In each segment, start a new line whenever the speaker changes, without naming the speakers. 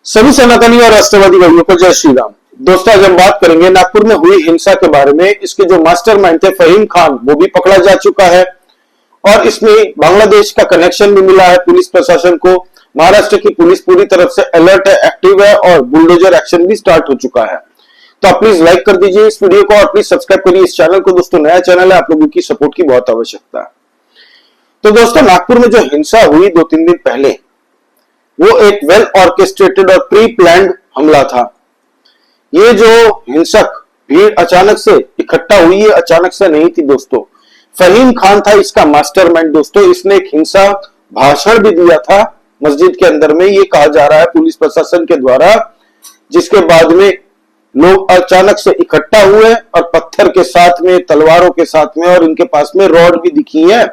सभी सनातनी और राष्ट्रवादी भाइयों को जय श्री राम। दोस्तों, आज हम बात करेंगे नागपुर में हुई हिंसा के बारे में। इसके जो मास्टरमाइंड थे फहीम खान, वो भी पकड़ा जा चुका है और इसमें बांग्लादेश का कनेक्शन भी मिला है पुलिस प्रशासन को। महाराष्ट्र की पुलिस पूरी तरफ से अलर्ट है, एक्टिव है और बुलडोजर एक्शन भी स्टार्ट हो चुका है। तो आप प्लीज लाइक कर दीजिए इस वीडियो को और प्लीज सब्सक्राइब करिए इस चैनल को। दोस्तों, नया चैनल है, आप लोगों की सपोर्ट की बहुत आवश्यकता है। तो दोस्तों, नागपुर में जो हिंसा हुई 2-3 दिन पहले, वो एक वेल ऑर्केस्ट्रेटेड और प्री प्लान्ड हमला था। ये जो हिंसक भीड़ अचानक से इकट्ठा हुई है, अचानक से नहीं थी दोस्तों। फहीम खान था इसका मास्टरमाइंड दोस्तों। इसने एक हिंसा भाषण भी दिया था मस्जिद के अंदर में, ये कहा जा रहा है पुलिस प्रशासन के द्वारा, जिसके बाद में लोग अचानक से इकट्ठा हुए और पत्थर के साथ में, तलवारों के साथ में, और इनके पास में रॉड भी दिखी है।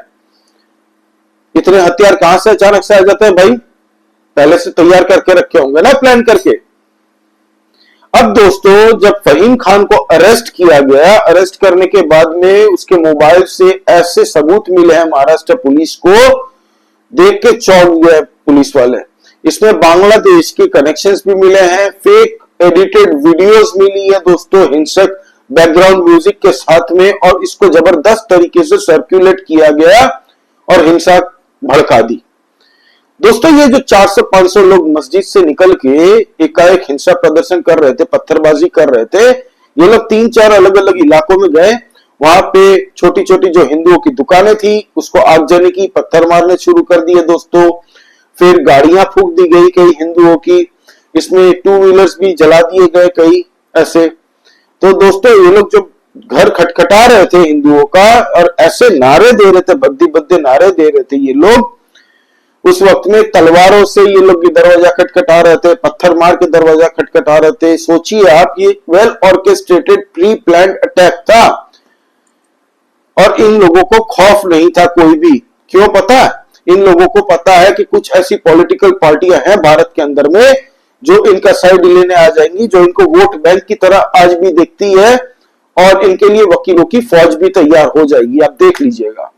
इतने हथियार कहां से अचानक से आ जाते हैं भाई? पहले से तैयार करके रखे होंगे ना, प्लान करके। अब दोस्तों, जब फहीम खान को अरेस्ट किया गया, अरेस्ट करने के बाद में उसके मोबाइल से ऐसे सबूत मिले हैं महाराष्ट्र पुलिस को, देख के चौंक गए पुलिस वाले। इसमें बांग्लादेश के कनेक्शंस भी मिले हैं, फेक एडिटेड वीडियोस मिली है दोस्तों हिंसक बैकग्राउंड म्यूजिक के साथ में, और इसको जबरदस्त तरीके से सर्कुलेट किया गया और हिंसा भड़का दी। दोस्तों, ये जो 400-500 लोग मस्जिद से निकल के एकाएक हिंसा प्रदर्शन कर रहे थे, पत्थरबाजी कर रहे थे, ये लोग 3-4 अलग अलग इलाकों में गए। वहां पे छोटी छोटी जो हिंदुओं की दुकानें थी, उसको आगजनी की, पत्थर मारने शुरू कर दिए दोस्तों। फिर गाड़ियां फूंक दी गई कई हिंदुओं की, इसमें 2 व्हीलर्स भी जला दिए गए कई ऐसे। तो दोस्तों, ये लोग जो घर खटखटा रहे थे हिंदुओं का और ऐसे नारे दे रहे थे, भद्दे भद्दे नारे दे रहे थे ये लोग, उस वक्त में तलवारों से ये लोग दरवाजा खटखटा रहे थे, पत्थर मार के दरवाजा खटखटा रहे थे। सोचिए आप, ये well orchestrated pre planned attack था और इन लोगों को खौफ नहीं था कोई भी। क्यों पता? इन लोगों को पता है कि कुछ ऐसी पॉलिटिकल पार्टियां हैं भारत के अंदर में जो इनका साइड लेने आ जाएंगी, जो इनको वोट बैंक की तरह आज भी देखती है, और इनके लिए वकीलों की फौज भी तैयार हो जाएगी, आप देख लीजिएगा।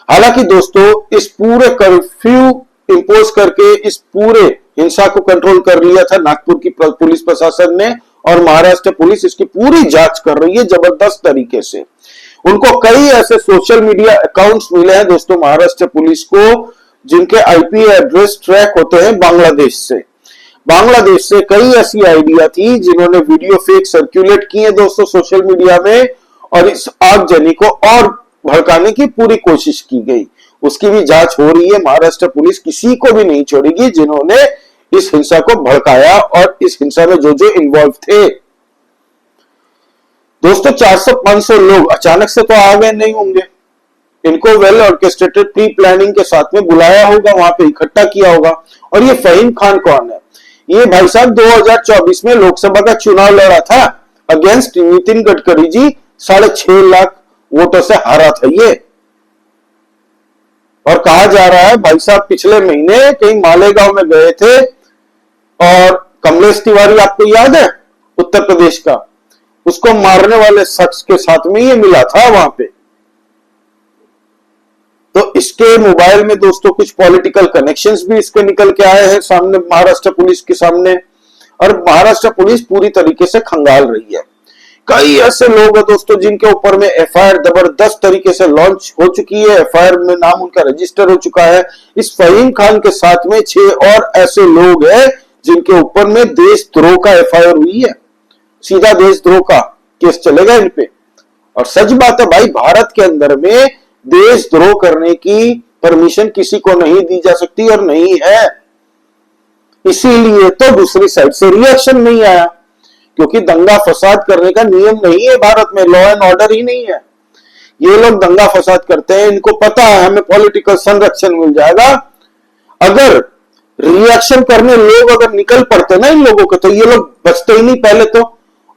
हालांकि दोस्तों, इस पूरे कर्फ्यू इंपोज करके इस पूरे हिंसा को कंट्रोल कर लिया था नागपुर की पुलिस प्रशासन ने, और महाराष्ट्र पुलिस इसकी पूरी जांच कर रही है जबरदस्त तरीके से। उनको कई ऐसे सोशल मीडिया अकाउंट्स मिले हैं दोस्तों महाराष्ट्र पुलिस को, जिनके आईपी एड्रेस ट्रैक होते हैं बांग्लादेश से। बांग्लादेश से कई ऐसी आइडिया थी जिन्होंने वीडियो फेक सर्कुलेट किए दोस्तों सोशल मीडिया में, और इस आगजनी को और भड़काने की पूरी कोशिश की गई। उसकी भी जांच हो रही है। महाराष्ट्र पुलिस किसी को भी नहीं छोड़ेगी जिन्होंने इस हिंसा को भड़काया और इस हिंसा में जो जो इन्वॉल्व थे। दोस्तों, 400-500 लोग अचानक से तो आ गए नहीं होंगे, इनको वेल ऑर्केस्ट्रेटेड प्री प्लानिंग के साथ में बुलाया होगा, वहां पे इकट्ठा किया होगा। और ये फहीम खान कौन है? ये भाई साहब 2024 में लोकसभा का चुनाव लड़ा था अगेंस्ट नितिन गडकरी जी, 6.5 लाख वोटों से हारा था ये। और कहा जा रहा है भाई साहब पिछले महीने कहीं मालेगांव में गए थे, और कमलेश तिवारी आपको याद है उत्तर प्रदेश का, उसको मारने वाले शख्स के साथ में ये मिला था वहां पे। तो इसके मोबाइल में दोस्तों कुछ पॉलिटिकल कनेक्शंस भी इसके निकल के आए हैं सामने, महाराष्ट्र पुलिस के सामने, और महाराष्ट्र पुलिस पूरी तरीके से खंगाल रही है। कई ऐसे लोग हैं दोस्तों जिनके ऊपर में एफआईआर जबरदस्त तरीके से लॉन्च हो चुकी है, एफआईआर में नाम उनका रजिस्टर हो चुका है। इस फहीम खान के साथ में 6 और ऐसे लोग हैं जिनके ऊपर में देशद्रोह का एफआईआर हुई है, सीधा देशद्रोह का केस चलेगा इन पे। और सच बात है भाई, भारत के अंदर में देशद्रोह करने की परमिशन किसी को नहीं दी जा सकती और नहीं है। इसीलिए तो दूसरी साइड से रिएक्शन नहीं आया, क्योंकि दंगा फसाद करने का नियम नहीं है भारत में, लॉ एंड ऑर्डर ही नहीं है। ये लोग दंगा फसाद करते हैं, इनको पता है हमें पॉलिटिकल संरक्षण मिल जाएगा। अगर रिएक्शन करने लोग अगर निकल पड़ते ना इन लोगों के, तो ये लोग बचते ही नहीं पहले तो,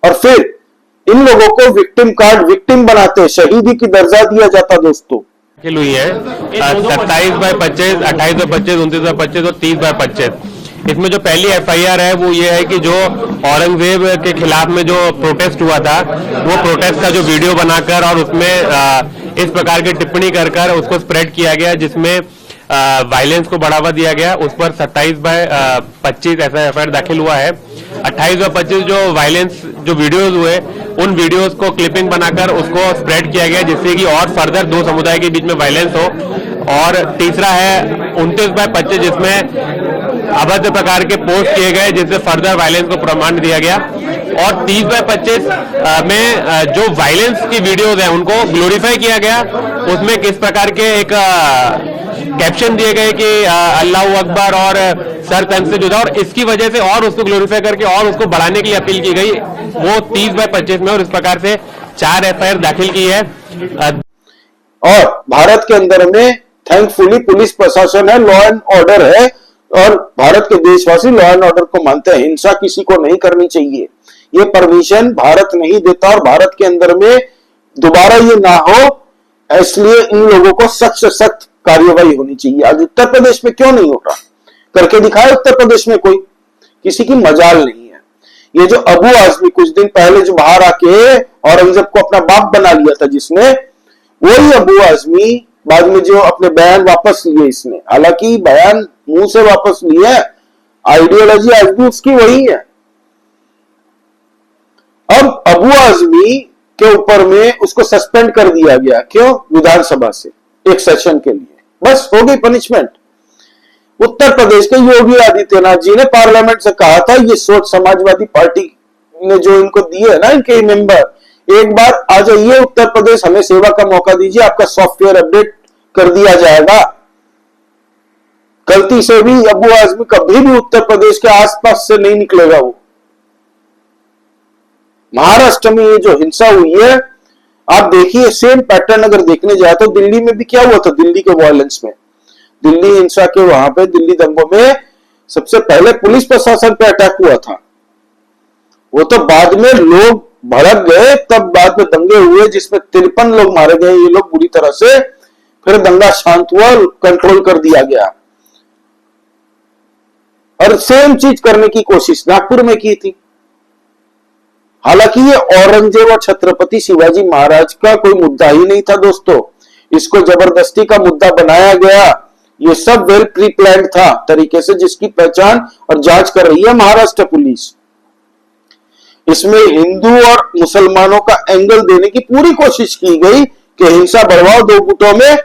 और फिर इन लोगों को विक्टिम कार्ड, विक्टिम बनाते, शहीदी की दर्जा दिया जाता दोस्तों।
हुई है 27/25, 28/25, 29/25 और 30/25। इसमें जो पहली एफआईआर है वो ये है कि जो औरंगजेब के खिलाफ में जो प्रोटेस्ट हुआ था, वो प्रोटेस्ट का जो वीडियो बनाकर और उसमें इस प्रकार की टिप्पणी कर उसको स्प्रेड किया गया, जिसमें वायलेंस को बढ़ावा दिया गया, उस पर 27/25 ऐसा एफआईआर दाखिल हुआ है। 28/25 जो वायलेंस जो वीडियोस हुए, उन वीडियोस को क्लिपिंग बनाकर उसको स्प्रेड किया गया, जिससे कि और फर्दर दो समुदाय के बीच में वायलेंस हो। और तीसरा है 29/25, जिसमें अभद्र प्रकार के पोस्ट किए गए, जिससे फर्दर वायलेंस को प्रमाण दिया गया। और 30/25 में जो वायलेंस की वीडियोस हैं उनको ग्लोरीफाई किया गया, उसमें किस प्रकार के एक कैप्शन दिए गए कि अल्लाह अकबर और सर तन से जुदा, और इसकी वजह से और उसको ग्लोरीफाई करके और उसको बढ़ाने के लिए अपील की गई, वो 30/25 में। और इस प्रकार से 4 एफआईआर दाखिल की है।
और भारत के अंदर में थैंकफुली पुलिस प्रशासन है, लॉ एंड ऑर्डर है, और भारत के देशवासी लॉ एंड ऑर्डर को मानते हैं। हिंसा किसी को नहीं करनी चाहिए, ये परमिशन भारत नहीं देता, और भारत के अंदर में दोबारा ये ना हो, इसलिए इन लोगों को सख्त से सख्त कार्यवाही होनी चाहिए। आज उत्तर प्रदेश में क्यों नहीं हो रहा? करके दिखाए उत्तर प्रदेश में कोई, किसी की मजाल नहीं है। ये जो अबू आजमी कुछ दिन पहले जो बाहर आके औरंगजेब को अपना बाप बना लिया था जिसने, वही अबू आजमी बाद में जो अपने बयान वापस लिए इसने, हालांकि बयान मुंह से वापस लिए, आइडियोलॉजी आज भी उसकी वही है। अब अबू आजमी के ऊपर में उसको सस्पेंड कर दिया गया, क्यों? विधानसभा से एक सेशन के लिए, बस हो गई पनिशमेंट। उत्तर प्रदेश के योगी आदित्यनाथ जी ने पार्लियामेंट से कहा था, ये सोच समाजवादी पार्टी ने जो इनको दिए है ना इनके मेंबर, एक बार आ जाइए उत्तर प्रदेश, हमें सेवा का मौका दीजिए, आपका सॉफ्टवेयर अपडेट कर दिया जाएगा। गलती से भी अबू आजमी कभी भी उत्तर प्रदेश के आसपास से नहीं निकलेगा। वो महाराष्ट्र में ये जो हिंसा हुई है, आप देखिए सेम पैटर्न अगर देखने जाए तो दिल्ली में भी क्या हुआ था। दिल्ली के वायलेंस में, दिल्ली हिंसा के वहां पे दिल्ली दंगों में सबसे पहले पुलिस प्रशासन पे अटैक हुआ था। वो तो बाद में लोग भड़क गए, तब बाद में दंगे हुए जिसमें 53 लोग मारे गए, ये लोग बुरी तरह से, फिर दंगा शांत हुआ, कंट्रोल कर दिया गया। और सेम चीज करने की कोशिश नागपुर में की थी। हालांकि ये औरंगजेब और छत्रपति शिवाजी महाराज का कोई मुद्दा ही नहीं था दोस्तों, इसको जबरदस्ती का मुद्दा बनाया गया। ये सब वेल प्री प्लान था तरीके से, जिसकी पहचान और जांच कर रही है महाराष्ट्र पुलिस। इसमें हिंदू और मुसलमानों का एंगल देने की पूरी कोशिश की गई कि हिंसा बढ़वाओ दो गुटों में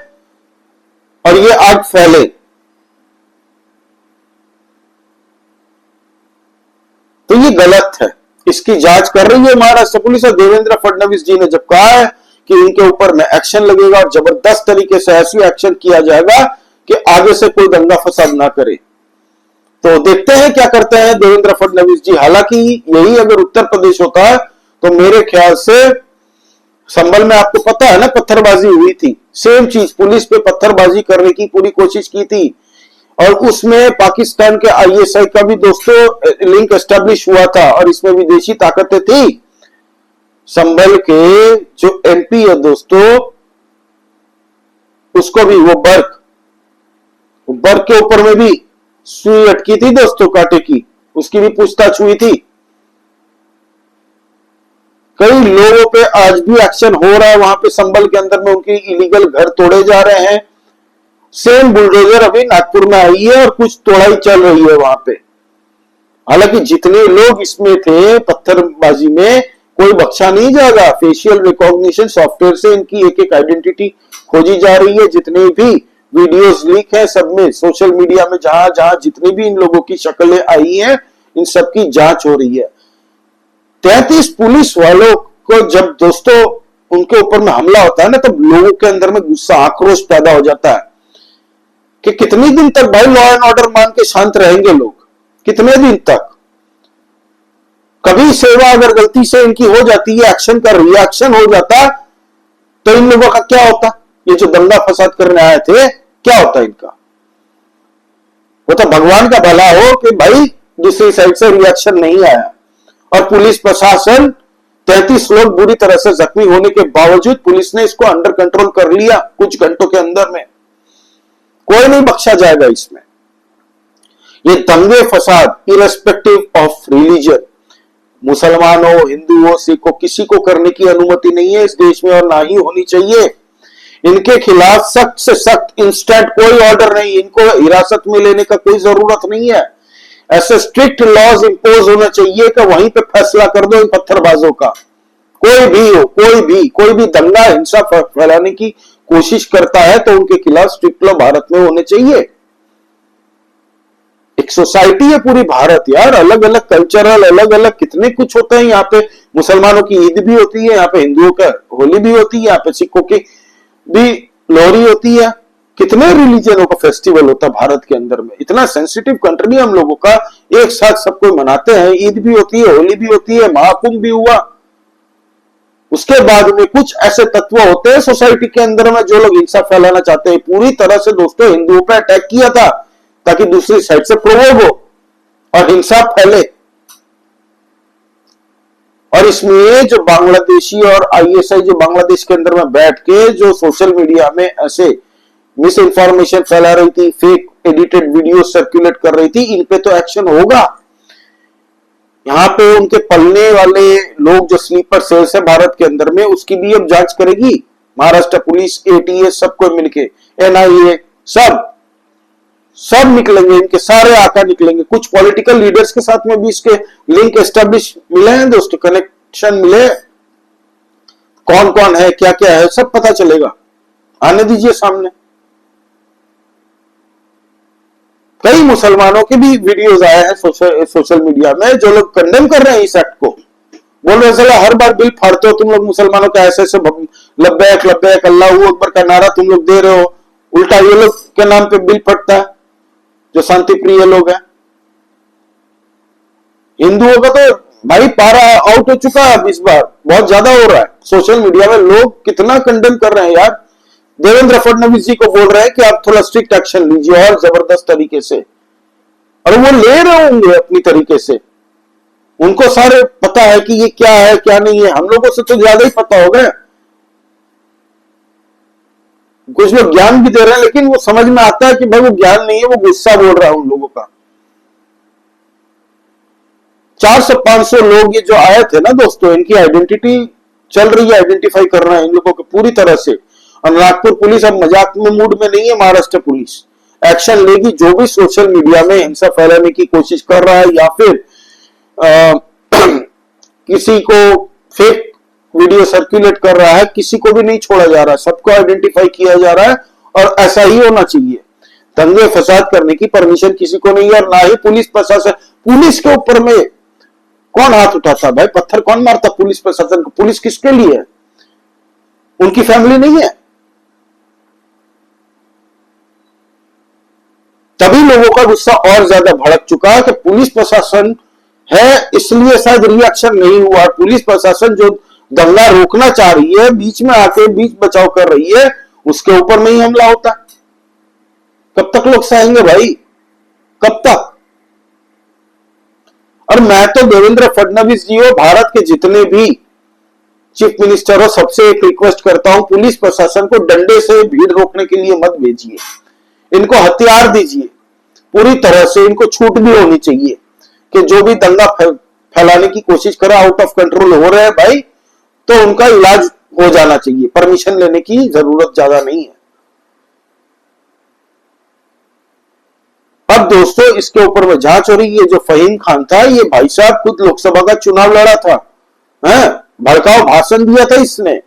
और ये आग फैले। तो ये गलत है, इसकी जांच कर रही है महाराष्ट्र पुलिस। और देवेंद्र फडणवीस जी ने जब कहा है कि इनके ऊपर में एक्शन लगेगा और जबरदस्त तरीके से ऐसी एक्शन किया जाएगा कि आगे से कोई दंगा फसाद ना करे, तो देखते हैं क्या करते हैं देवेंद्र फडणवीस जी। हालांकि यही अगर उत्तर प्रदेश होता है तो मेरे ख्याल से, संभल में आपको पता है ना पत्थरबाजी हुई थी, सेम चीज पुलिस पे पत्थरबाजी करने की पूरी कोशिश की थी, और उसमें पाकिस्तान के आईएसआई का भी दोस्तों लिंक एस्टेब्लिश हुआ था, और इसमें विदेशी ताकतें थी। संभल के जो एमपी है दोस्तों, उसको भी वो बर्क के ऊपर में भी सुई अटकी थी दोस्तों कांटे की, उसकी भी पूछताछ हुई थी। कई लोगों पे आज भी एक्शन हो रहा है वहां पे संभल के अंदर में, उनकी इलीगल घर तोड़े जा रहे हैं। सेम बुलडोजर अभी नागपुर में आई है और कुछ तोड़ाई चल रही है वहां पे। हालांकि जितने लोग इसमें थे पत्थरबाजी में, कोई बख्शा नहीं जाएगा। फेशियल रिकॉग्निशन सॉफ्टवेयर से इनकी एक एक आइडेंटिटी खोजी जा रही है। जितने भी वीडियोस लीक है सब में, सोशल मीडिया में जहां जहां जितनी भी इन लोगों की शक्लें आई हैं, इन सबकी जांच हो रही है। 33 पुलिस वालों को जब दोस्तों उनके ऊपर में हमला होता है ना, तब लोगों के अंदर में गुस्सा आक्रोश पैदा हो जाता है कि कितने दिन तक भाई लॉ एंड ऑर्डर मान के शांत रहेंगे लोग, कितने दिन तक। कभी सेवा अगर गलती से इनकी हो जाती है, एक्शन का रिएक्शन हो जाता, तो इन लोगों का क्या होता? ये जो दंगा फसाद करने आए थे, क्या होता इनका? वो तो भगवान का भला हो कि भाई दूसरी साइड से रिएक्शन नहीं आया, और पुलिस प्रशासन 33 लोग बुरी तरह से जख्मी होने के बावजूद पुलिस ने इसको अंडर कंट्रोल कर लिया कुछ घंटों के अंदर में। कोई नहीं बख्शा जाएगा इसमें। ये दंगे फसाद इरेस्पेक्टिव ऑफ रिलीजन, मुसलमान हो, हिंदू हो, सिख हो, किसी को करने की अनुमति नहीं है इस देश में, और ना ही होनी चाहिए। इनके खिलाफ सख्त से सख्त इंस्टेंट कोई ऑर्डर नहीं, इनको हिरासत में लेने का कोई जरूरत नहीं है। ऐसे स्ट्रिक्ट लॉज इंपोज होना चाहिए कि वहीं पे फैसला कर दो इन पत्थरबाजों का। कोई भी हो, कोई भी दंगा हिंसा फैलाने की कोशिश करता है तो उनके खिलाफ स्ट्रिक्ट लॉ भारत में होने चाहिए। एक सोसाइटी है पूरी भारत यार, अलग अलग कल्चरल, अलग अलग कितने कुछ होते हैं। यहाँ पे मुसलमानों की ईद भी होती है, यहाँ पे हिंदुओं का होली भी होती है, यहाँ पे सिखों की भी लोहरी होती है। कितने रिलीजनों का फेस्टिवल होता है भारत के अंदर में। इतना सेंसिटिव कंट्री है हम लोगों का, एक साथ सब कोई मनाते हैं। ईद भी होती है, होली भी होती है, महाकुंभ भी हुआ। उसके बाद में कुछ ऐसे तत्व होते हैं सोसाइटी के अंदर में जो लोग हिंसा फैलाना चाहते हैं। पूरी तरह से दोस्तों हिंदुओं पर अटैक किया था ताकि दूसरी साइड से प्रोवोक हो और हिंसा फैले। और इसमें जो बांग्लादेशी और आईएसआई जो बांग्लादेश के अंदर में बैठ के जो सोशल मीडिया में ऐसे मिस इन्फॉर्मेशन फैला रही थी, फेक एडिटेड वीडियो सर्कुलेट कर रही थी, इन पे तो एक्शन होगा। यहां पे उनके पलने वाले लोग जो स्लीपर सेल्स है भारत के अंदर में, उसकी भी अब जांच करेगी महाराष्ट्र पुलिस, एटीएस, सबको मिलके, एनआईए, सब निकलेंगे, इनके सारे आका निकलेंगे। कुछ पॉलिटिकल लीडर्स के साथ में भी इसके लिंक एस्टेब्लिश मिले हैं दोस्तों, कनेक्शन मिले। कौन कौन है, क्या क्या है, सब पता चलेगा। आने दीजिए सामने। कई मुसलमानों के भी वीडियोस आए हैं सोशल मीडिया में जो लोग कंडेम कर रहे हैं इस एक्ट को। बोल रहे चलो हर बार बिल फाड़ते हो तुम लोग मुसलमानों का, ऐसे ऐसे लब्बैक लब्बैक अल्लाहू अकबर का नारा तुम लोग दे रहे हो, उल्टा ये लोग के नाम पे बिल फटता है जो शांति प्रिय लोग हैं। हिंदुओं का तो भाई पारा आउट हो चुका है इस बार, बहुत ज्यादा हो रहा है। सोशल मीडिया में लोग कितना कंडेम कर रहे हैं यार। देवेंद्र फडणवीस जी को बोल रहे हैं कि आप थोड़ा स्ट्रिक्ट एक्शन लीजिए और जबरदस्त तरीके से, और वो ले रहे होंगे अपनी तरीके से। उनको सारे पता है कि ये क्या है क्या नहीं है, हम लोगों से तो ज्यादा ही पता होगा। कुछ लोग ज्ञान भी दे रहे हैं लेकिन वो समझ में आता है कि भाई वो ज्ञान नहीं है, वो गुस्सा बोल रहा है उन लोगों का। 400-500 लोग ये जो आए थे ना दोस्तों, इनकी आइडेंटिटी चल रही है, आइडेंटिफाई कर रहे हैं इन लोगों को पूरी तरह से। और नागपुर पुलिस अब मजाक में मूड में नहीं है, महाराष्ट्र पुलिस एक्शन लेगी। जो भी सोशल मीडिया में हिंसा फैलाने की कोशिश कर रहा है या फिर किसी को फेक वीडियो सर्कुलेट कर रहा है, किसी को भी नहीं छोड़ा जा रहा है, सबको आइडेंटिफाई किया जा रहा है। और ऐसा ही होना चाहिए। दंगे फसाद करने की परमिशन किसी को नहीं है, और ना ही पुलिस प्रशासन। पुलिस के ऊपर में कौन हाथ उठाता भाई, पत्थर कौन मारता पुलिस प्रशासन को? पुलिस किसके लिए है? उनकी फैमिली नहीं है? तभी लोगों का गुस्सा और ज्यादा भड़क चुका है कि पुलिस प्रशासन है इसलिए शायद रिएक्शन नहीं हुआ। पुलिस प्रशासन जो दंगा रोकना चाह रही है, बीच में आके बीच बचाव कर रही है, उसके ऊपर में ही हमला होता। कब तक लोग सहेंगे भाई, कब तक? और मैं तो देवेंद्र फडणवीस जी हो, भारत के जितने भी चीफ मिनिस्टर हो, सबसे एक रिक्वेस्ट करता हूं, पुलिस प्रशासन को डंडे से भीड़ रोकने के लिए मत भेजिए, इनको हथियार दीजिए पूरी तरह से। इनको छूट भी होनी चाहिए कि जो भी दंगा फैलाने की कोशिश करे, आउट ऑफ कंट्रोल हो रहे हैं भाई, तो उनका इलाज हो जाना चाहिए, परमिशन लेने की जरूरत ज्यादा नहीं है। अब दोस्तों इसके ऊपर में जांच हो रही है। जो फहीम खान था, ये भाई साहब खुद लोकसभा का चुनाव लड़ा था, भड़काऊ भाषण दिया था इसने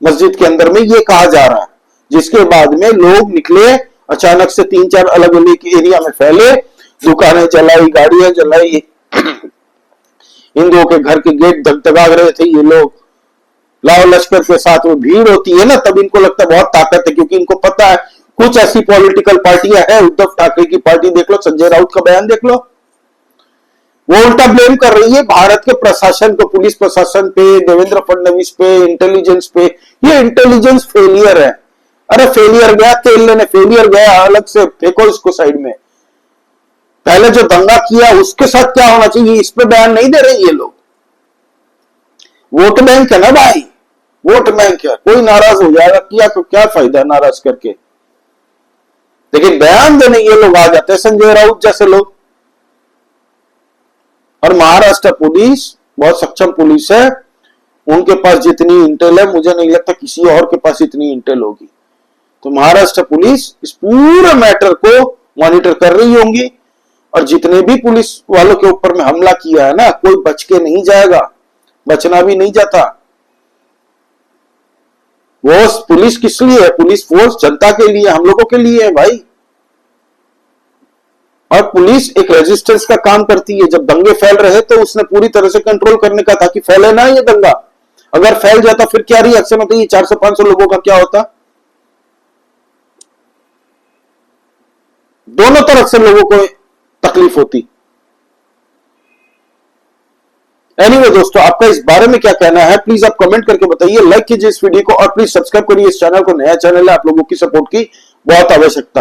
मस्जिद के अंदर में, ये कहा जा रहा है। जिसके बाद में लोग निकले, अचानक से 3-4 अलग अलग एरिया में फैले, दुकानें जलाई, गाड़ियां जलाई, हिंदुओं के घर के गेट धगधगा रहे थे ये लोग। लाओ लश्कर के साथ में भीड़ होती है ना, तब इनको लगता है बहुत ताकत है, क्योंकि इनको पता है कुछ ऐसी पॉलिटिकल पार्टियां हैं, उद्धव ठाकरे की पार्टी देख लो, संजय राउत का बयान देख लो, वो उल्टा ब्लेम कर रही है भारत के प्रशासन को, पुलिस प्रशासन पे, देवेंद्र फडणवीस पे, इंटेलिजेंस पे। ये इंटेलिजेंस फेलियर है। अरे फेलियर गया तेल लेने, फेलियर गया, अलग से फेंको इसको साइड में। पहले जो दंगा किया उसके साथ क्या होना चाहिए, इस पे बयान नहीं दे रहे ये लोग। वोट बैंक है ना भाई, वोट बैंक है, कोई नाराज हो जाएगा, किया तो क्या फायदा नाराज करके। लेकिन बयान देने ये लोग आ जाते हैं, संजय राउत जैसे लोग। और महाराष्ट्र पुलिस बहुत सक्षम पुलिस है, उनके पास जितनी इंटेल है, मुझे नहीं लगता किसी और के पास इतनी इंटेल होगी। तो महाराष्ट्र पुलिस इस पूरे मैटर को मॉनिटर कर रही होंगी, और जितने भी पुलिस वालों के ऊपर में हमला किया है ना, कोई बच के नहीं जाएगा, बचना भी नहीं जाता। वो पुलिस किस लिए है? पुलिस फोर्स जनता के लिए, हम लोगों के लिए है भाई। और पुलिस एक रेजिस्टेंस का काम करती है। जब दंगे फैल रहे तो उसने पूरी तरह से कंट्रोल करने का था कि फैले ना ये दंगा। अगर फैल जाता फिर क्या रिएक्शन होता? ये 400-500 लोगों का क्या होता? दोनों तरफ से लोगों को तकलीफ होती। एनीवे दोस्तों, आपका इस बारे में क्या कहना है प्लीज आप कमेंट करके बताइए, लाइक कीजिए इस वीडियो को और प्लीज सब्सक्राइब करिए इस चैनल को। नया चैनल है, आप लोगों की सपोर्ट की बहुत आवश्यकता है।